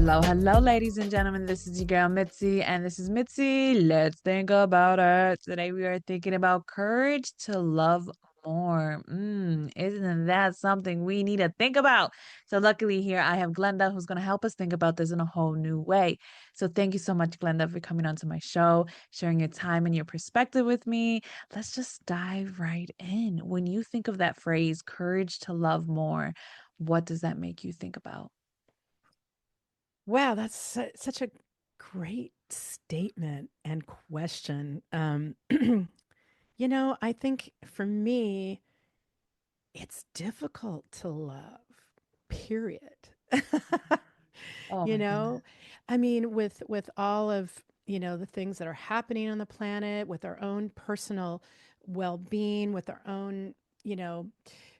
Hello, ladies and gentlemen. This is your girl Mitzi, and this is Mitzi. Let's think about it. Today we are thinking about courage to love more. Isn't that something we need to think about? So, luckily, here I have Glenda who's going to help us think about this in a whole new way. So, thank you so much, Glenda, for coming onto my show, sharing your time and your perspective with me. Let's just dive right in. When you think of that phrase, courage to love more, what does that make you think about? Wow, that's such a great statement and question. I think for me, it's difficult to love, period. Oh you my know, goodness. I mean, with all of, the things that are happening on the planet, with our own personal well-being, with our own, you know,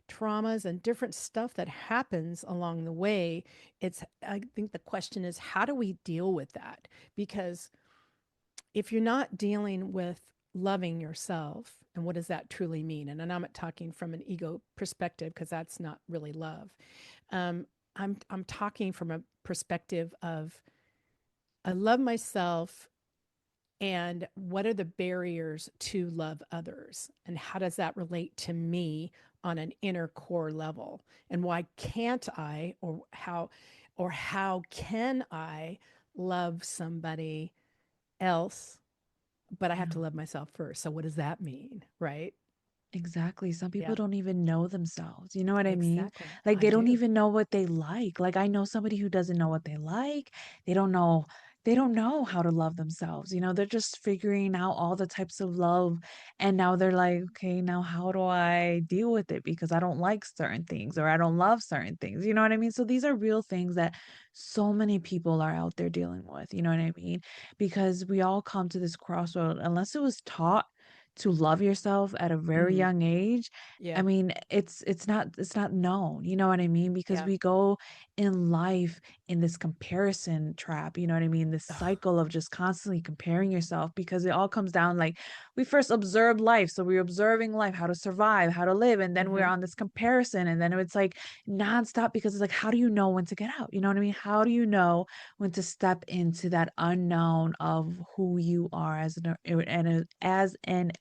traumas and different stuff that happens along the way, I think the question is, how do we deal with that? Because if you're not dealing with loving yourself, and what does that truly mean? And I'm not talking from an ego perspective because that's not really love. Um, I'm talking from a perspective of I love myself, and what are the barriers to love others, and how does that relate to me on an inner core level, and why can't I, or how can I love somebody else, but I have to Yeah. love myself first? So what does that mean, right? Exactly. Some people Yeah, don't even know themselves. You know what I mean? exactly. Like I they don't do. even know what they like. Like I know somebody who doesn't know what they like. They don't know they don't know how to love themselves. They're just figuring out all the types of love and now they're like, "Okay, now how do I deal with it because I don't like certain things or I don't love certain things." You know what I mean? So these are real things that so many people are out there dealing with. You know what I mean? Because we all come to this crossroad unless it was taught to love yourself at a very Mm-hmm. young age. I Yeah. mean, it's not known, you know what I mean? Because Yeah. we go in life in this comparison trap, you know what I mean? This Ugh. cycle of just constantly comparing yourself because it all comes down like we first observed life. So we're observing life, how to survive, how to live, and then we're Mm-hmm. on this comparison and then it's like nonstop because it's like how do you know when to get out? You know what I mean? How do you know when to step into that unknown of who you are as an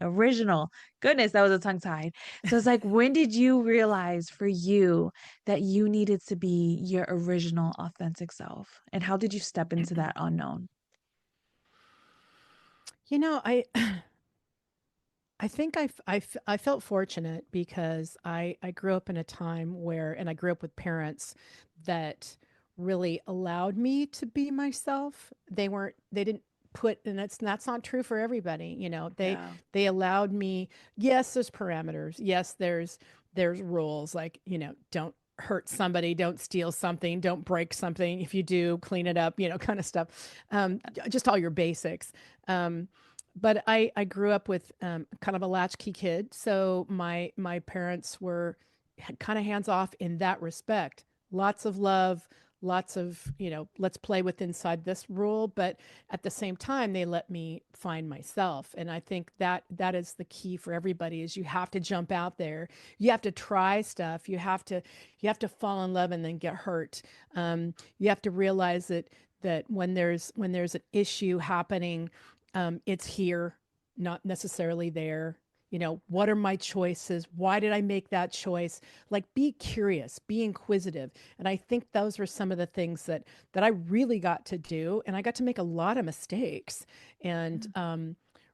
original. Goodness, that was a tongue tied. So it's like, when did you realize for you that you needed to be your original authentic self? And how did you step into that unknown? you know i I think I felt fortunate because I grew up in a time where, and I grew up with parents that really allowed me to be myself. They didn't put, and that's not true for everybody. Yeah. They allowed me. Yes, there's parameters. Yes, there's rules like, don't hurt somebody, don't steal something, don't break something. If you do, clean it up, kind of stuff. Just all your basics. Um, but I grew up with kind of a latchkey kid, so my parents were kind of hands off in that respect. Lots of love, lots of, let's play with inside this rule, but at the same time they let me find myself. And I think that is the key for everybody, is you have to jump out there. You have to try stuff. You have to fall in love and then get hurt. You have to realize that when there's an issue happening, it's here, not necessarily there. What are my choices? Why did I make that choice? Like, be curious, be inquisitive. And I think those were some of the things that I really got to do. And I got to make a lot of mistakes and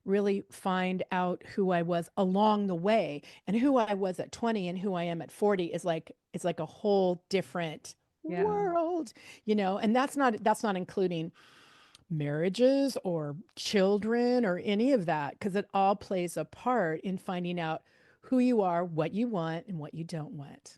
really find out who I was along the way. And who I was at 20 and who I am at 40 is like a whole different Yeah. world, and that's not including marriages or children or any of that, because it all plays a part in finding out who you are, what you want, and what you don't want.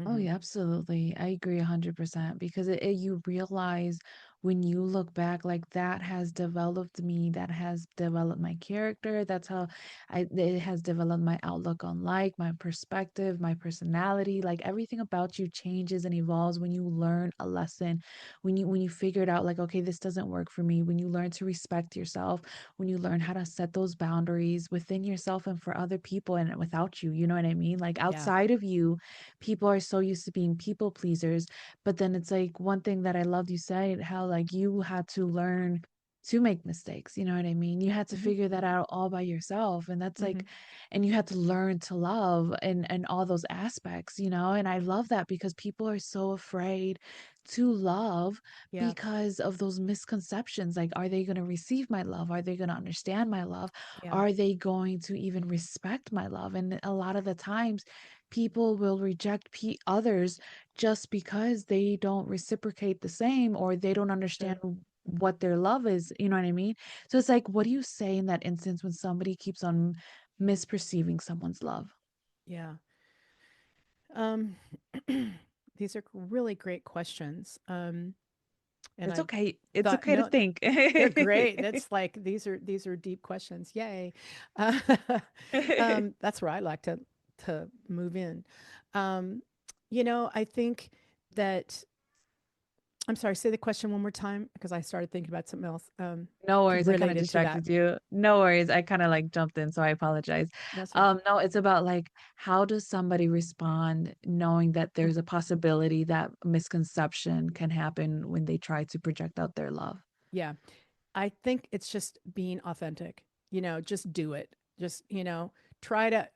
Oh, Hmm. yeah, absolutely. I agree 100% because you realize when you look back, like that has developed me, that has developed my character. That's how it has developed my outlook on life, my perspective, my personality. Like everything about you changes and evolves when you learn a lesson, when you figure it out, like, okay, this doesn't work for me, when you learn to respect yourself, when you learn how to set those boundaries within yourself and for other people and without you, you know what I mean? Like Yeah. outside of you people are so used to being people pleasers. But then it's like one thing that I loved you said, how like you had to learn to make mistakes, you know what I mean? You had to Hmm. figure that out all by yourself. And that's Hmm. like, and you had to learn to love and all those aspects, you know? And I love that because people are so afraid to love Yeah. because of those misconceptions. Like, are they going to receive my love? Are they going to understand my love? Yeah. Are they going to even respect my love? And a lot of the times, people will reject others just because they don't reciprocate the same or they don't understand Sure. what their love is. You know what I mean? So it's like, what do you say in that instance when somebody keeps on misperceiving someone's love? Yeah. Um, these are really great questions. And It's I okay. It's thought, okay to no, think. they're great. That's like these are deep questions. Yay. Uh, that's where I like to move in. Um, I think that I'm sorry, say the question one more time because I started thinking about something else No worries, I kind of related to that. distracted you. No worries, I kind of like jumped in, so I apologize. That's fine. No, it's about like how does somebody respond knowing that there's a possibility that misconception can happen when they try to project out their love? Yeah. I think it's just being authentic. Just do it. Just, try to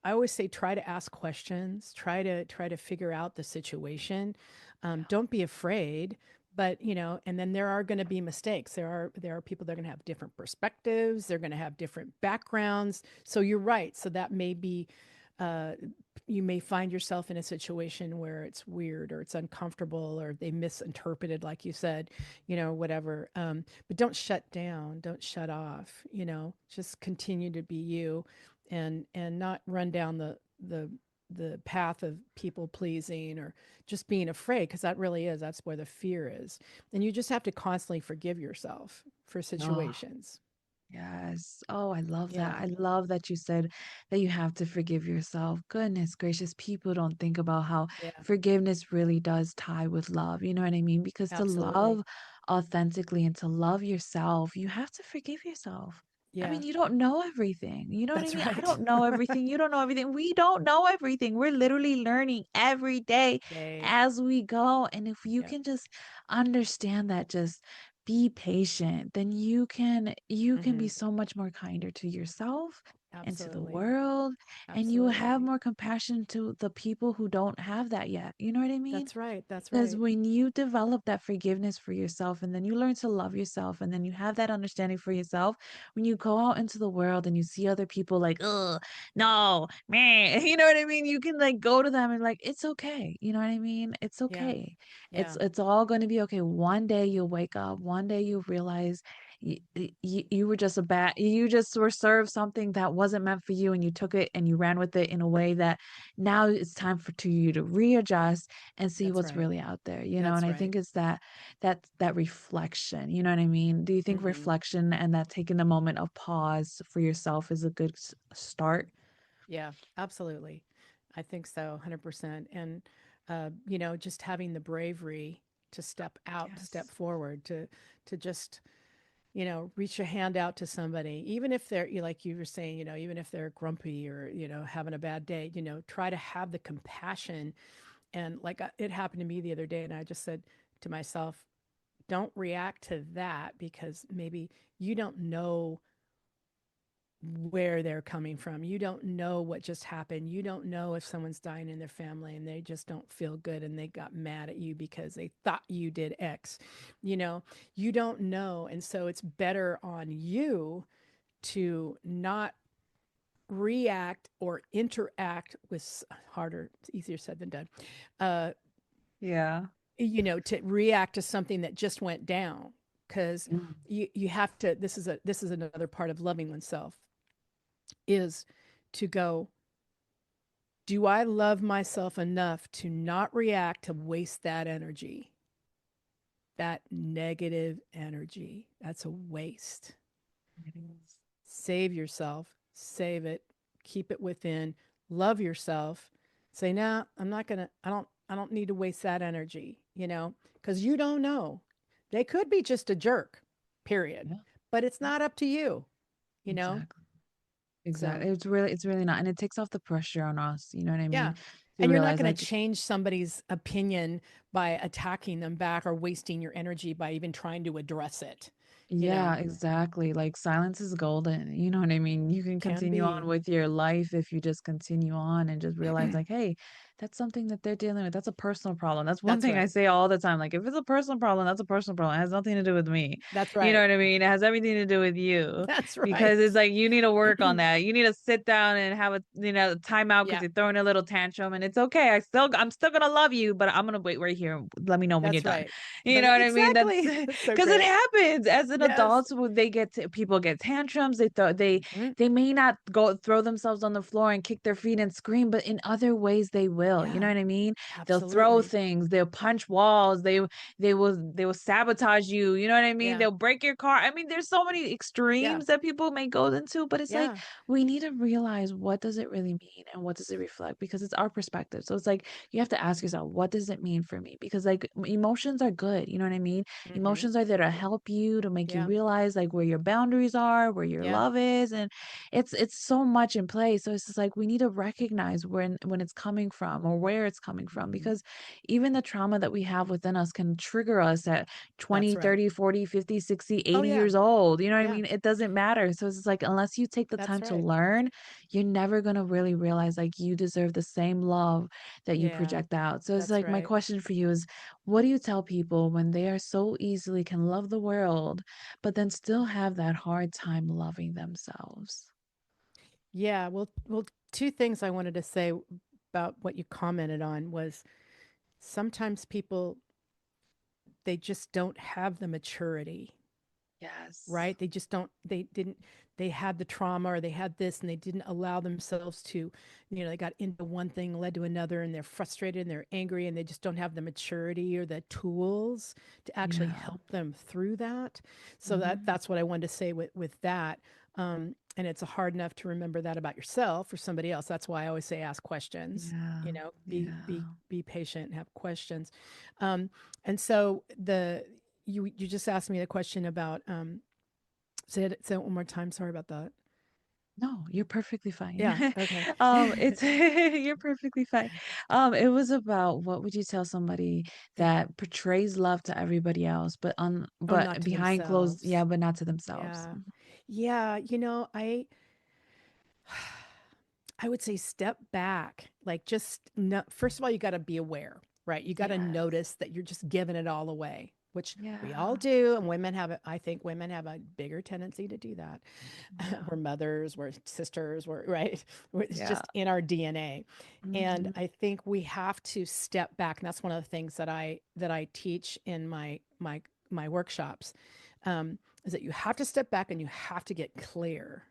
I always say try to ask questions, try to figure out the situation. Don't be afraid, but and then there are going to be mistakes. There are people that are going to have different perspectives, they're going to have different backgrounds. So you're right. So that may be uh you may find yourself in a situation where it's weird or it's uncomfortable or they misinterpreted, like you said, whatever. But don't shut down, don't shut off, just continue to be you and not run down the path of people pleasing or just being afraid, because that's where the fear is. And you just have to constantly forgive yourself for Oh, situations. yes. Oh, I love that. Yeah. I love that you said that you have to forgive yourself. Goodness gracious, people don't think about how Yeah. forgiveness really does tie with love. You know what I mean? Because to Absolutely. love authentically and to love yourself, you have to forgive yourself. I Yeah. mean, you don't know everything. You know what I That's mean? I right. don't know everything. You don't know everything. We don't know everything. We're literally learning every day Day. as we go. And if you Yep. can just understand that, just be patient, then you can be Hmm. so much more kinder to yourself and to the Absolutely. world, and you have Absolutely. more compassion to the people who don't have that yet. You know what I mean? That's right. That's Because right. when you develop that forgiveness for yourself and then you learn to love yourself and then you have that understanding for yourself, when you go out into the world and you see other people like, oh, no, man, you know what I mean? You can like go to them and like, it's okay. You know what I mean? It's Yeah. okay. It's Yeah. it's all going to be okay. One day you'll wake up. One day you'll realize you were just you just were served something that wasn't meant for you and you took it and you ran with it in a way that now it's time for you to readjust and see That's what's right. really out there, you know? That's And I right. think it's that reflection, you know what I mean? Do you think Hmm. reflection and that taking the moment of pause for yourself is a good start? Yeah, absolutely. I think so, 100%. And, just having the bravery to step out, to step Yes. forward, to just, reach a hand out to somebody, even if they're, like you were saying, even if they're grumpy or, having a bad day, try to have the compassion. And like it happened to me the other day, and I just said to myself, don't react to that because maybe you don't know where they're coming from. You don't know what just happened. You don't know if someone's dying in their family and they just don't feel good and they got mad at you because they thought you did X. You know, you don't know. And so it's better on you to not react or interact with harder, it's easier said than done. Uh, Yeah. to react to something that just went down, because Mm. you have to, this is another part of loving oneself, is to go, do I love myself enough to not react to waste that energy, that negative energy? That's a waste. It is. Save yourself, save it, keep it within, love yourself. Say, nah, I'm not gonna, I don't need to waste that energy, because you don't know. They could be just a jerk, period. Yeah. But it's Yeah. not up to you, you know? Exactly. Exactly. So It's really not. And it takes off the pressure on us. You know what I yeah, mean? to And you're not realize going to like, change somebody's opinion by attacking them back or wasting your energy by even trying to address it, you yeah, know, exactly. Like silence is golden. You know what I mean? You can can continue on be. with your life if you just continue on and just realize like, hey, that's something that they're dealing with. That's a personal problem. That's one That's thing I right. say all the time. Like if it's a personal problem, that's a personal problem. It has nothing to do with me. That's You know right. what I mean? It has everything to do with you That's because it's right. like you need to work on that. You need to sit down and have a, timeout because Yeah, you're throwing a little tantrum and it's okay. I'm still gonna love you, but I'm gonna wait right here. Let me know when you're that's done. right. You know what I mean? That's Exactly. That's so because it great. happens as an Yes. adult. They people get tantrums. Mhm. They may not go throw themselves on the floor and kick their feet and scream, but in other ways they will. You know Yeah, what I mean? They'll throw absolutely. things. They'll punch walls. They will sabotage you. You know what I mean? Yeah. They'll break your car. I mean, there's so many Yeah. extremes that people may go into, but it's like Yeah. we need to realize what does it really mean and what does it reflect because it's our perspective. So it's like you have to ask yourself, what does it mean for me? Because like emotions are good. You know what I mean? Hmm. Emotions are there to help you, to make you Yeah. realize like where your boundaries are, where your Yeah. love is, and it's so much in play. So it's just like we need to recognize when it's coming from or where it's coming from because even the trauma that we have within us can trigger us at That's 20, right. 30, 40, 50, 60, Oh, 80 yeah. years old. You know what I Yeah. mean? It doesn't matter. So it's just like unless you take the That's time to right. learn, you're never going to really realize like you deserve the same love that you Yeah. project out. So it's That's like my right. question for you is what do you tell people when they are so easily can love the world, but then still have that hard time loving themselves? Yeah. Well, two things I wanted to say about what you commented on was sometimes people, they just don't have the maturity, Yes. right? They just don't, they didn't, they had the trauma or they had this and they didn't allow themselves to, they got into one thing, led to another, and they're frustrated and they're angry and they just don't have the maturity or the tools to actually Yeah. help them through that. So Mhm. that's what I wanted to say with that. And it's hard enough to remember that about yourself or somebody else. That's why I always say ask questions. Yeah. Yeah. Be patient and have questions. Um, and so you just asked me the question about say it one more time. Sorry about that. No, you're perfectly fine. Yeah. Okay. It's you're perfectly fine. It was about what would you tell somebody that portrays love to everybody else, Oh, not but to behind closed, yeah, themselves. but not to themselves. Yeah. Yeah. I would say step back. Like just no, first of all, you got to be aware, right? You got to Yes. notice that you're just giving it all away, which we all Yeah. do. And I think women have a bigger tendency to do that. Yeah. We're mothers, we're sisters, we're right. It's Yeah. just in our DNA. And Mhm. I think we have to step back. And that's one of the things that I teach in my workshops, is that you have to step back and you have to get clear.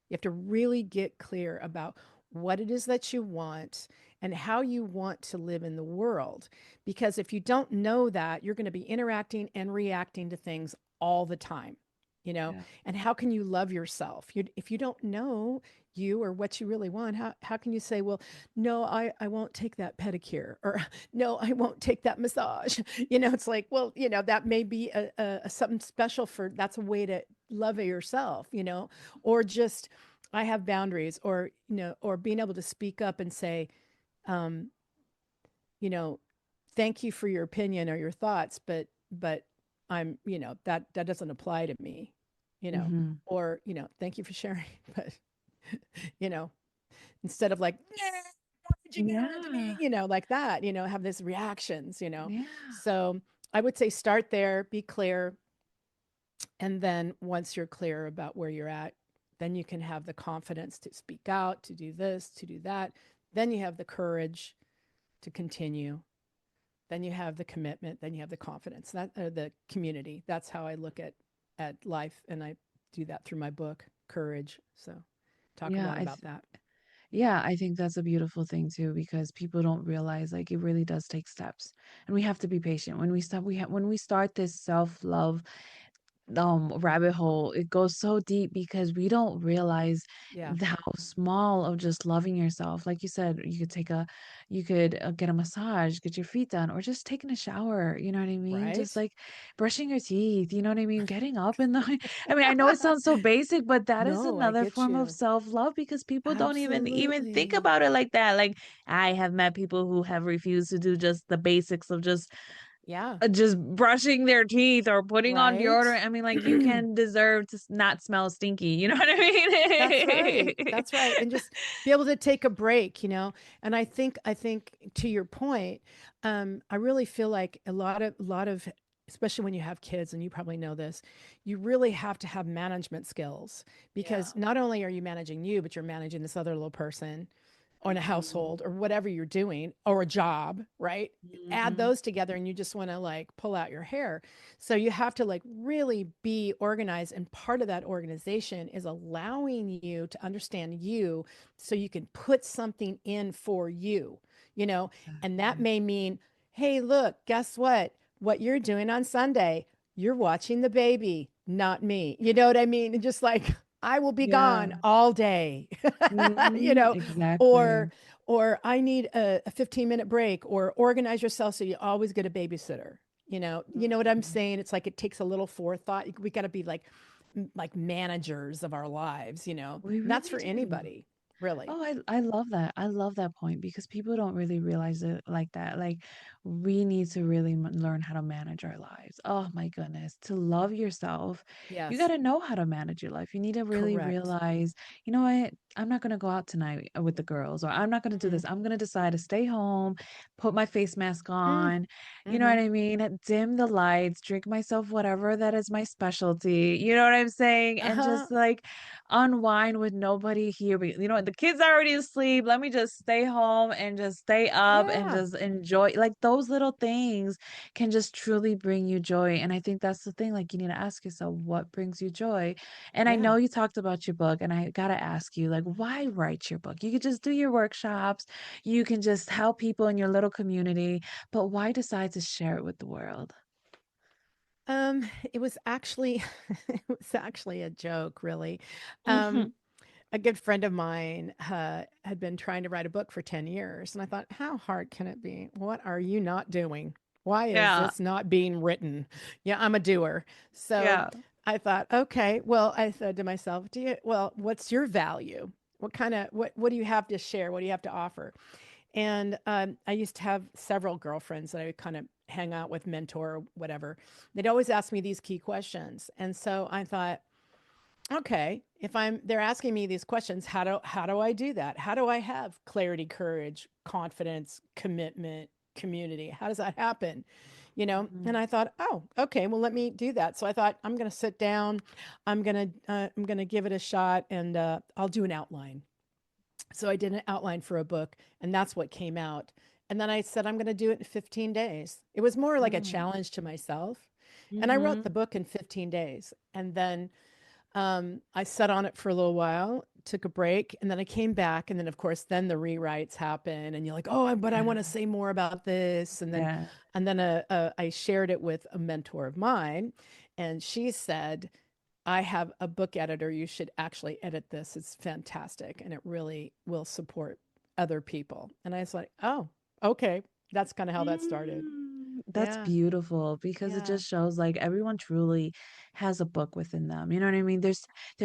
You have to really get clear about what it is that you want and how you want to live in the world. Because if you don't know that, you're going to be interacting and reacting to things all the time, you know? Yeah. And how can you love yourself? If you don't know you or what you really want, how can you say, well, no, I won't take that pedicure or no, I won't take that massage. It's like, well, that may be a something special for that's a way to love yourself, or just I have boundaries or being able to speak up and say, um, you know, thank you for your opinion or your thoughts, but I'm, that doesn't apply to me, you know, Mhm. or, thank you for sharing, but, you know, instead of like, "Nah, why did you do it to me?" Yeah. Like that, have these reactions. Yeah. So I would say start there, be clear. And then once you're clear about where you're at, then you can have the confidence to speak out, to do this, to do that. Then you have the courage to continue. Then you have the commitment. Then you have the confidence. The community. That's how I look at life, and I do that through my book, Courage. So talk a Yeah, lot about that. yeah, I think that's a beautiful thing too because people don't realize like it really does take steps. And we have to be patient. When we start this self-love rabbit hole. It goes so deep because we don't realize Yeah. how small of just loving yourself. Like you said, you could get a massage, get your feet done, or just taking a shower. You know what I mean? Just Right? like brushing your teeth. You know what I mean? Getting up in the. I mean, I know it sounds so basic, but that is No, I another get form of you. self-love because people don't even think Absolutely. about it like that. Like I have met people who have refused to do just the basics of Yeah. just brushing their teeth or putting on Right? deodorant. I mean, like you can deserve to not smell stinky. You know what That's I right. That's right. And just be able to take a break, you know. And I think to your point, I really feel like a lot of especially when you have kids, and you probably know this, you really have to have management skills Yeah. because not only are you managing you, but you're managing this other little person or in a Mhm. household or whatever you're doing or a job, right? Add Mhm. those together and you just want to like pull out your hair. So you have to like really be organized. And part of that organization is allowing you to understand you so you can put something in for you, you know, and that Exactly. may mean, hey, look, guess what? What you're doing on Sunday, you're watching the baby, not me. You know what I mean? And just like, I will be gone Yeah. all day, you Mhm. know, or Exactly. or I need a 15-minute break, or organize yourself so you always get a babysitter. You know what I'm Mhm. saying? It's like it takes a little forethought. We got to be like managers of our lives, We and that's really for do. anybody, really. Oh, I love that. I love that point because people don't really realize it like that. Like, we need to really learn how to manage our lives. Oh my goodness. To love yourself, you got Yes, to know how to manage your life. You need to really correct. realize, you know what? I'm not going to go out tonight with the girls, or I'm not going to do Mm-hmm. this. I'm going to decide to stay home, put my face mask Mm, on. You know mm-hmm. what I mean? Dim the lights, drink myself whatever that is my specialty. You know what I'm saying? And Uh-huh. just like, unwind with nobody here. You know what? The kids are already asleep. Let me just stay home and just stay up and Yeah. just enjoy. Like those little things can just truly bring you joy. And I think that's the thing. Like you need to ask yourself, what brings you joy? And I Yeah. know you talked about your book, and I gotta ask you, like, why write your book? You could just do your workshops, you can just help people in your little community, but why decide to share it with the world? It was actually it was actually a joke, really. Um, a good friend of mine had been trying to write a book for 10 years. And I thought, how hard can it be? What are you not doing? Why is Yeah, this not being written? Yeah, I'm a doer. So yeah. I thought, okay, well, I said to myself, what's your value? What do you have to share? What do you have to offer? And I used to have several girlfriends that I would kind of hang out with, mentor, or whatever. They'd always ask me these key questions. And so I thought, okay, if they're asking me these questions, how do I do that? How do I have clarity, courage, confidence, commitment, community? How does that happen? And Mhm. I thought, oh, okay, well, let me do that. So I thought, I'm going to sit down, I'm going to give it a shot, and I'll do an outline. So I did an outline for a book, and that's what came out. And then I said, I'm going to do it in 15 days. It was more like a Mm. challenge to myself. And I wrote Mhm. the book in 15 days. And then I sat on it for a little while, took a break, and then I came back. And then, of course, then the rewrites happen, and you're like, oh, but I want to Yeah. say more about this. And then, Yeah. and then I shared it with a mentor of mine, and she said, I have a book editor. You should actually edit this. It's fantastic, and it really will support other people. And I was like, oh, okay. That's kind of how that started. That's Yeah. beautiful because it Yeah. just shows like everyone truly has a book within them. You know what I mean? There's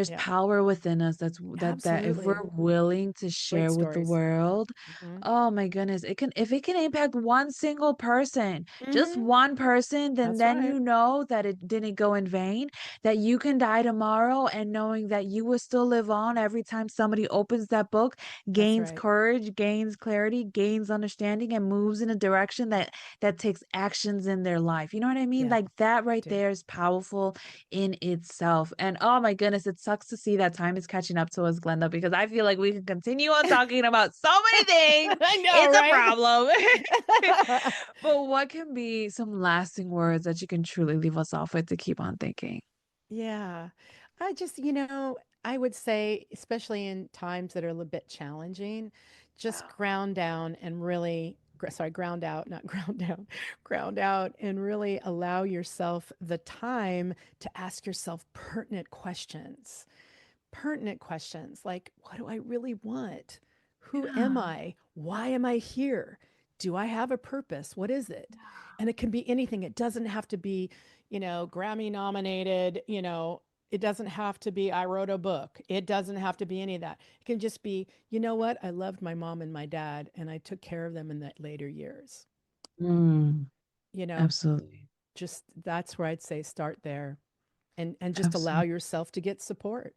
Yeah. power within us that if we're Absolutely. willing to Great share with the stories. world, Hmm. oh my goodness, it can if it can impact one single person, just Hmm. one person, then That's right. you know that it didn't go in vain, that you can die tomorrow and knowing that you will still live on every time somebody opens that book, That's gains right. courage, gains clarity, gains understanding, and moves in a direction that takes actions in their life. You know what I mean? Yeah, Like that I right do. there is powerful in itself. And oh my goodness, it sucks to see that time is catching up to us, Glenda, because I feel like we can continue on talking about so many things. I know, It's a right? problem. But what can be some lasting words that you can truly leave us off with to keep on thinking? Yeah. I would say, especially in times that are a little bit challenging, just Yeah. ground down and really sorry, ground out, not ground down, ground out, and really allow yourself the time to ask yourself pertinent questions like, what do I really want? Who am Yeah. I? Why am I here? Do I have a purpose? What is it? And it can be anything. It doesn't have to be, Grammy nominated, it doesn't have to be, I wrote a book. It doesn't have to be any of that. It can just be, you know what? I loved my mom and my dad, and I took care of them in the later years. Mm, You know, absolutely. just that's where I'd say start there and just allow Absolutely. yourself to get support.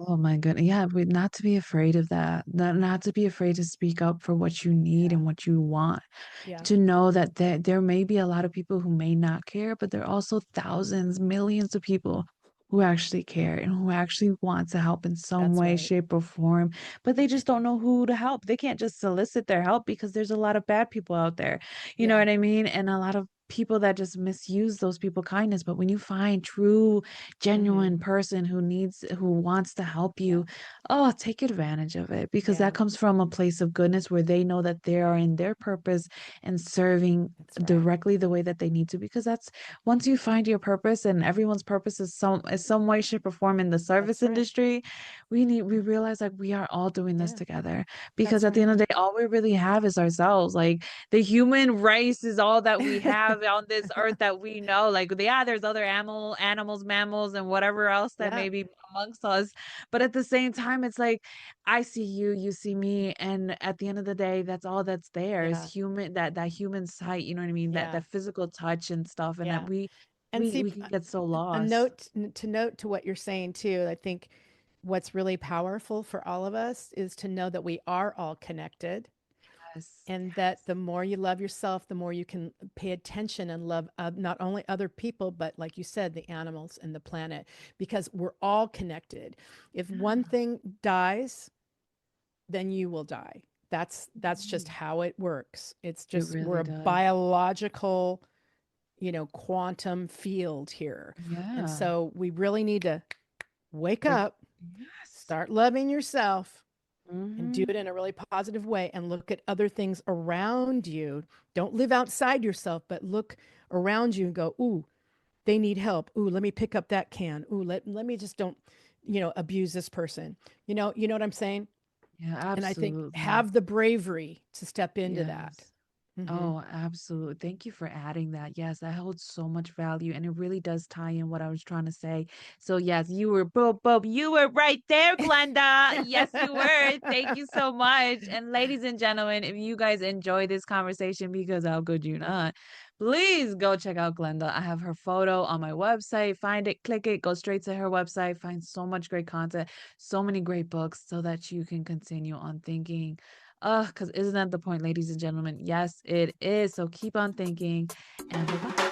Oh my goodness. Yeah, but not to be afraid of that. Not to be afraid to speak up for what you need Yeah. and what you want. Yeah. To know that there may be a lot of people who may not care, but there are also thousands, millions of people who actually care and who actually want to help in some That's way, right. shape, or form, but they just don't know who to help. They can't just solicit their help because there's a lot of bad people out there. You know Yeah. what I mean? And a lot of people that just misuse those people kindness. But when you find true, Mm-hmm. genuine person who wants to help Yeah. you, oh, take advantage of it because that Yeah. comes from a place of goodness where they know that they are in their purpose and serving That's right. directly the way that they need to, because that's once you find your purpose, and everyone's purpose is some way, shape, or form in the service That's right. industry. We realize like we are all doing this Yeah. together, because That's at the right. end of the day all we really have is ourselves. Like the human race is all that we have on this earth that we know. Like yeah, there's other animals, mammals, and whatever else that Yeah. may be amongst us, but at the same time it's like I see you, you see me, and at the end of the day, that's all that's there is Yeah. human, that human sight, you know what I mean? That Yeah. that physical touch and stuff, and that Yeah. we And we see, we can get so a lost. note to note to what you're saying too, I think what's really powerful for all of us is to know that we are all connected, Yes, and that yes. the more you love yourself, the more you can pay attention and love not only other people, but like you said, the animals and the planet, because we're all connected. If one Yeah, thing dies, then you will die. That's just mhm. how it works. It's It just we're really a does. biological, quantum field here. And Yeah. so we really need to wake Like, up, yes. start loving yourself, and do Hmm. it in a really positive way and look at other things around you. Don't live outside yourself, but look around you and go, "Ooh, they need help. Ooh, let me pick up that can. Ooh, let me just don't, abuse this person." You know what I'm saying? Yeah, And I think absolutely. have the bravery to step into that. Yes. Hmm. Oh, absolutely. Thank you for adding that. Yes, that holds so much value, and it really does tie in what I was trying to say. So yes, you were boop boop. You were right there, Glenda. Yes, you were. Thank you so much. And ladies and gentlemen, if you guys enjoy this conversation, because how could you not? Please go check out Glenda. I have her photo on my website. Find it, click it, go straight to her website. Find so much great content, so many great books, so that you can continue on thinking. Because isn't that the point, ladies and gentlemen? Yes, it is. So keep on thinking, and bye bye.